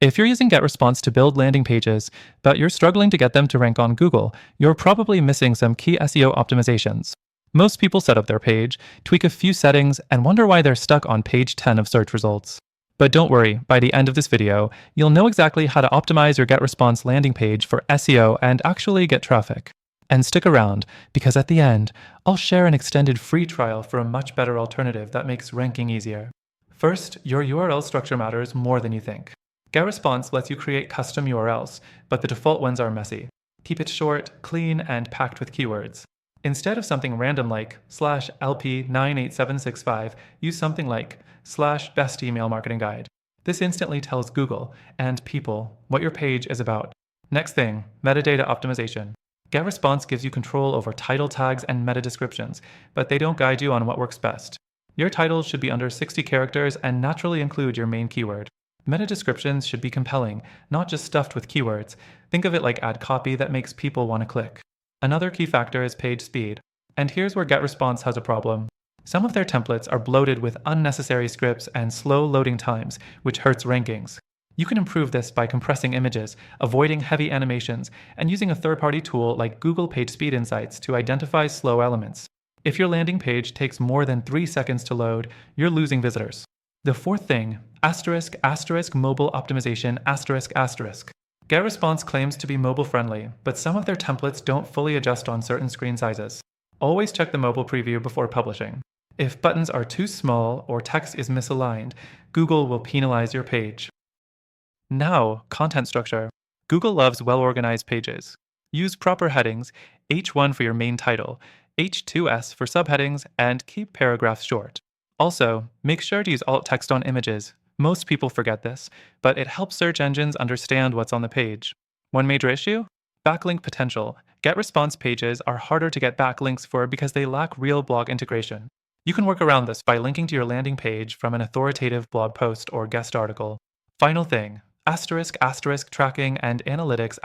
If you're using GetResponse to build landing pages, but you're struggling to get them to rank on Google, you're probably missing some key SEO optimizations. Most people set up their page, tweak a few settings, and wonder why they're stuck on page 10 of search results. But don't worry, by the end of this video, you'll know exactly how to optimize your GetResponse landing page for SEO and actually get traffic. And stick around, because at the end, I'll share an extended free trial for a much better alternative that makes ranking easier. First, your URL structure matters more than you think. GetResponse lets you create custom URLs, but the default ones are messy. Keep it short, clean, and packed with keywords. Instead of something random like /LP98765, use something like /best email marketing guide. This instantly tells Google and people what your page is about. Next thing, metadata optimization. GetResponse gives you control over title tags and meta descriptions, but they don't guide you on what works best. Your titles should be under 60 characters and naturally include your main keyword. Meta descriptions should be compelling, not just stuffed with keywords. Think of it like ad copy that makes people want to click. Another key factor is page speed. And here's where GetResponse has a problem. Some of their templates are bloated with unnecessary scripts and slow loading times, which hurts rankings. You can improve this by compressing images, avoiding heavy animations, and using a third-party tool like Google PageSpeed Insights to identify slow elements. If your landing page takes more than 3 seconds to load, you're losing visitors. The fourth thing, mobile optimization, GetResponse claims to be mobile-friendly, but some of their templates don't fully adjust on certain screen sizes. Always check the mobile preview before publishing. If buttons are too small or text is misaligned, Google will penalize your page. Now, content structure. Google loves well-organized pages. Use proper headings, H1 for your main title, H2S for subheadings, and keep paragraphs short. Also, make sure to use alt text on images. Most people forget this, but it helps search engines understand what's on the page. One major issue? Backlink potential. GetResponse pages are harder to get backlinks for because they lack real blog integration. You can work around this by linking to your landing page from an authoritative blog post or guest article. Final thing, tracking and analytics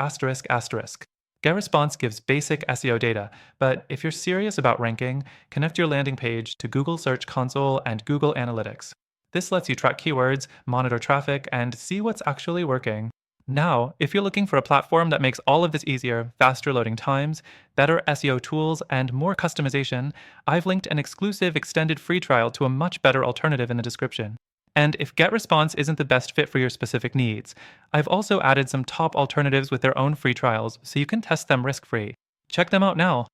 GetResponse gives basic SEO data, but if you're serious about ranking, connect your landing page to Google Search Console and Google Analytics. This lets you track keywords, monitor traffic, and see what's actually working. Now, if you're looking for a platform that makes all of this easier, faster loading times, better SEO tools, and more customization, I've linked an exclusive extended free trial to a much better alternative in the description. And if GetResponse isn't the best fit for your specific needs, I've also added some top alternatives with their own free trials so you can test them risk-free. Check them out now.